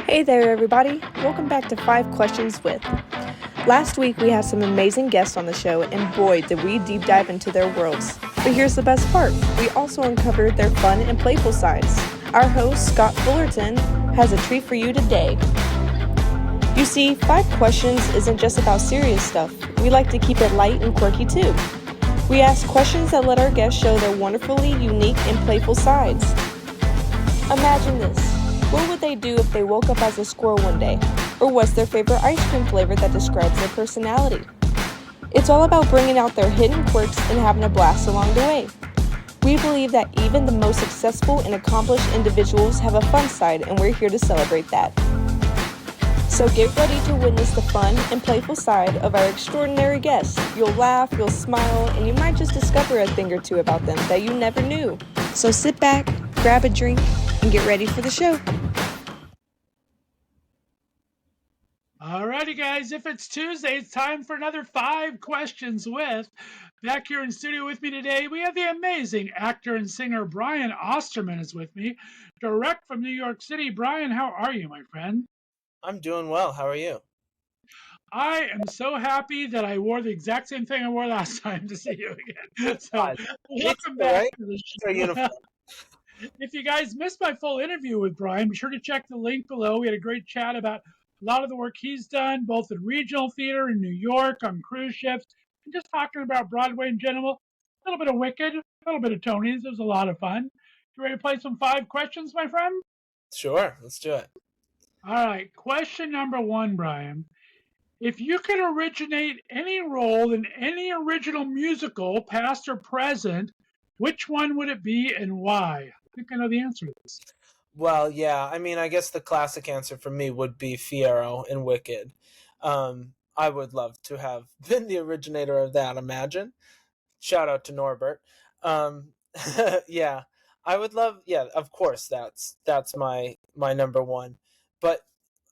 Hey there, everybody. Welcome back to 5 Questions with. Last week we had some amazing guests on the show, and boy, did we deep dive into their worlds. But here's the best part we also uncovered their fun and playful sides. Our host, Scott Fullerton, has a treat for you today. You see, 5 Questions isn't just about serious stuff, we like to keep it light and quirky too. We ask questions that let our guests show their wonderfully unique and playful sides. Imagine this. What would they do if they woke up as a squirrel one day? Or what's their favorite ice cream flavor that describes their personality? It's all about bringing out their hidden quirks and having a blast along the way. We believe that even the most successful and accomplished individuals have a fun side, and we're here to celebrate that. So get ready to witness the fun and playful side of our extraordinary guests. You'll laugh, you'll smile, and you might just discover a thing or two about them that you never knew. So sit back, grab a drink, and get ready for the show. Alrighty, guys, if it's Tuesday, it's time for another 5 Questions with. Back here in studio with me today, we have the amazing actor and singer Bryan Austermann is with me, direct from New York City. Bryan, how are you, my friend? I'm doing well. How are you? I am so happy that I wore the exact same thing I wore last time to see you again. So, God, me welcome too, back right? to the It's our show. uniform. If you guys missed my full interview with Bryan, be sure to check the link below. We had a great chat about a lot of the work he's done, both in regional theater in New York, on cruise ships, and just talking about Broadway in general. A little bit of Wicked, a little bit of Tony's. It was a lot of fun. You ready to play some 5 questions, my friend? Sure, let's do it. All right. Question number one, Bryan. If you could originate any role in any original musical, past or present, which one would it be and why? I think I know the answer to this. Well, yeah, I guess the classic answer for me would be Fiero in Wicked. I would love to have been the originator of that, imagine. Shout out to Norbert. Um, yeah, I would love, yeah, of course, that's my number one. But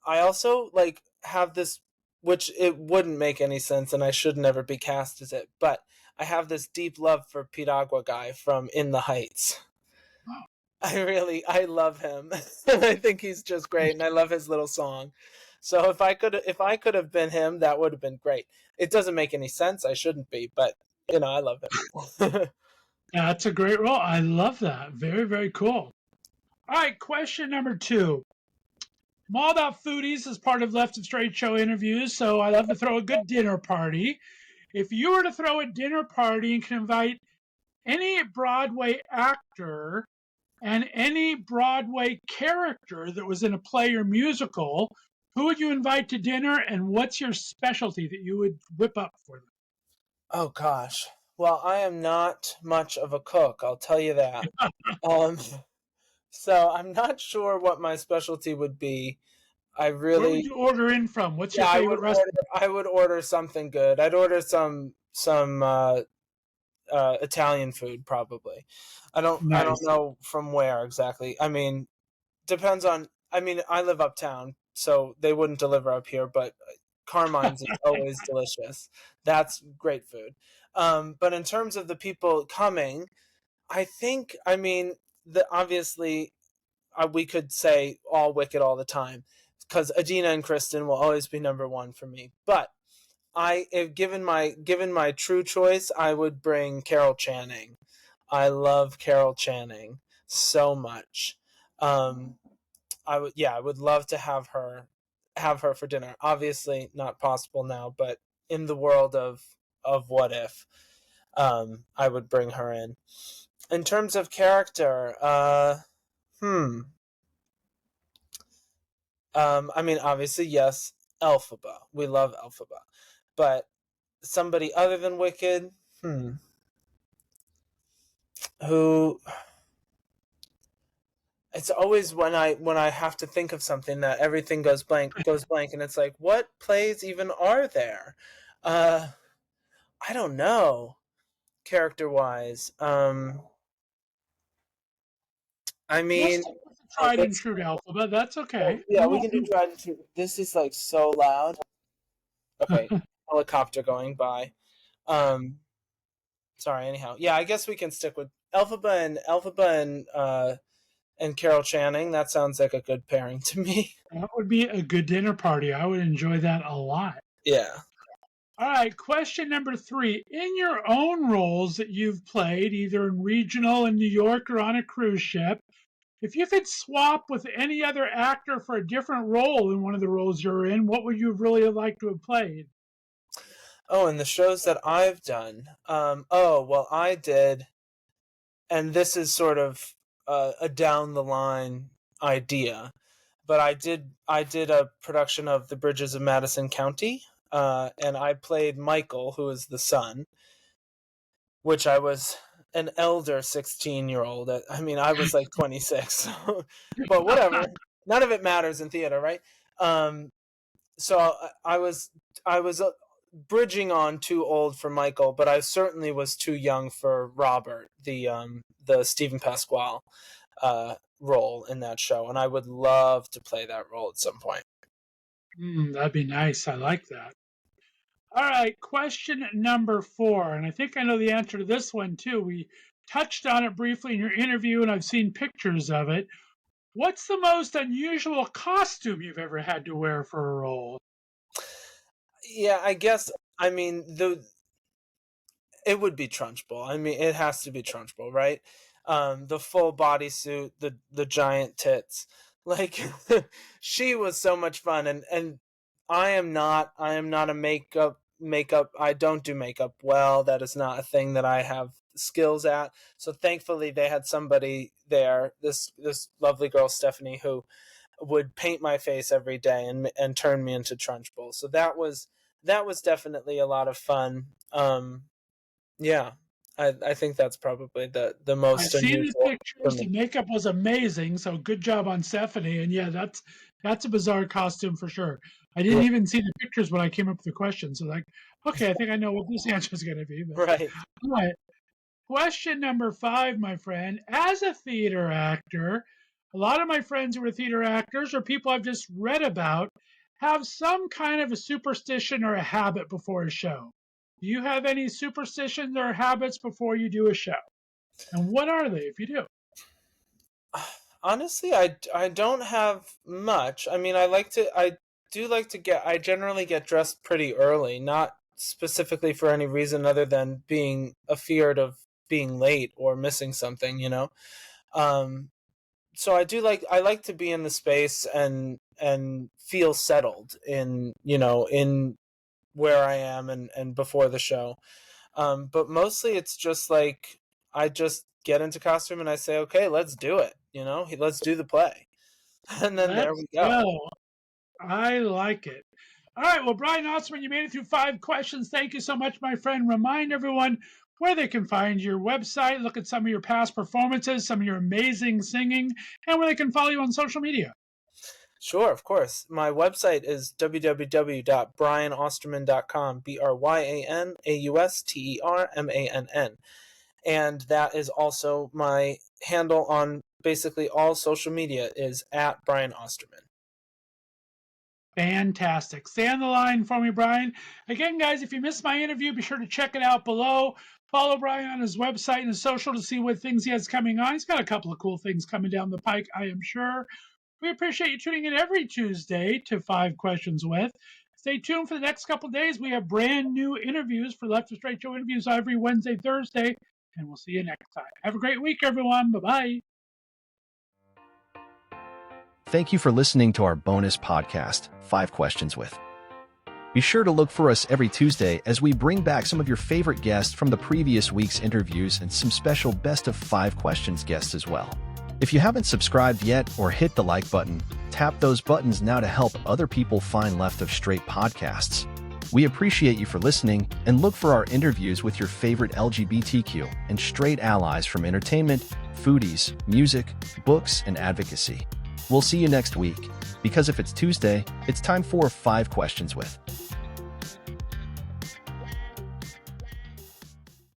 I also, like, have this, which it wouldn't make any sense, and I should never be cast as it, but I have this deep love for Piragua guy from In the Heights. I love him. I think he's just great, and I love his little song. So if I could have been him, that would have been great. It doesn't make any sense. I shouldn't be, but I love him. That's a great role. I love that. Very, very cool. All right, question number two. I'm all about foodies as part of Left and Straight Show interviews, so I love to throw a good dinner party. If you were to throw a dinner party and can invite any Broadway actor and any Broadway character that was in a play or musical, who would you invite to dinner and what's your specialty that you would whip up for Oh gosh. Well, I am not much of a cook, I'll tell you that. Um, so I'm not sure what my specialty would be. I Where would really, you order in from? What's your yeah, favorite restaurant? I would order something good. I'd order some Italian food probably. I don't Nice. know from where exactly. Depends on. I live uptown, so they wouldn't deliver up here, but Carmine's is always delicious. That's great food. But in terms of the people coming, I think the obviously we could say all Wicked all the time because Adina and Kristen will always be number one for me. But if given my true choice, I would bring Carol Channing. I love Carol Channing so much. Um, I would love to have her for dinner. Obviously, not possible now, but in the world of what if, I would bring her in. In terms of character, hmm, obviously, yes, Elphaba. We love Elphaba, but somebody other than Wicked, hmm, who it's always when I have to think of something that everything goes blank, and it's like, what plays even are there? Uh, I don't know, character wise. I We'll mean, stick with the oh, tried and true alphabet. That's okay. yeah, we can do tried and true. This is like so loud. Okay, helicopter going by. Um, Sorry. Anyhow, yeah, I guess we can stick with Elphaba and and Carol Channing. That sounds like a good pairing to me. That would be a good dinner party. I would enjoy that a lot. Yeah. All right, question number 3. In your own roles that you've played, either in regional in New York or on a cruise ship, if you could swap with any other actor for a different role in one of the roles you're in, what would you really like to have played? Oh, and the shows that I've done. Well, I did, and this is sort of a down the line idea, but I did a production of The Bridges of Madison County, and I played Michael, who is the son, which I was an elder 16-year-old. I mean, I was like 26, but whatever. None of it matters in theater, right? So I was bridging on too old for Michael, but I certainly was too young for Robert, the Stephen Pasquale role in that show, and I would love to play that role at some point. That'd be nice. I like that. All right, question number 4, and I think I know the answer to this one too. We touched on it briefly in your interview, and I've seen pictures of it. What's the most unusual costume you've ever had to wear for a role? Yeah, I guess. I mean, it would be Trunchbull. I mean, it has to be Trunchbull, right? The full bodysuit, the giant tits, like she was so much fun, and I am not a makeup. I don't do makeup well. That is not a thing that I have skills at. So thankfully, they had somebody there, this lovely girl Stephanie, who would paint my face every day and turn me into Trunchbull. So that was definitely a lot of fun. Yeah, I think that's probably the I've most seen the unusual for pictures. The me. makeup was amazing, so good job on Stephanie. And yeah, that's a bizarre costume for sure. I didn't even see the pictures when I came up with the question. So like, okay, I think I know what this answer is going to be. But Right. all right, question number 5, my friend. As a theater actor, a lot of my friends who are theater actors or people I've just read about have some kind of a superstition or a habit before a show. Do you have any superstitions or habits before you do a show? And what are they if you do? Honestly, I don't have much. I mean, I generally get dressed pretty early, not specifically for any reason other than being afeared of being late or missing something, you know. Um, so I like to be in the space and feel settled in, in where I am and before the show. But mostly it's just like I just get into costume and I say, okay, let's do it. Let's do the play, and then there Let's we go. go. I like it. All right. Well, Bryan Austermann, you made it through 5 questions. Thank you so much, my friend. Remind everyone where they can find your website, look at some of your past performances, some of your amazing singing, and where they can follow you on social media. Sure, of course. My website is www.bryanaustermann.com, BryanAustermann, and that is also my handle on basically all social media is at Bryan Austermann. Fantastic. Stay on the line for me, Bryan. Again, guys, if you missed my interview, be sure to check it out below. Follow Bryan on his website and his social to see what things he has coming on. He's got a couple of cool things coming down the pike, I am sure. We appreciate you tuning in every Tuesday to 5 Questions With. Stay tuned for the next couple of days. We have brand new interviews for Left of Straight Show interviews every Wednesday, Thursday, and we'll see you next time. Have a great week, everyone. Bye-bye. Thank you for listening to our bonus podcast, 5 Questions With. Be sure to look for us every Tuesday as we bring back some of your favorite guests from the previous week's interviews and some special best of 5 questions guests as well. If you haven't subscribed yet or hit the like button, tap those buttons now to help other people find Left of Straight podcasts. We appreciate you for listening and look for our interviews with your favorite LGBTQ and straight allies from entertainment, foodies, music, books, and advocacy. We'll see you next week, because if it's Tuesday, it's time for 5 Questions With.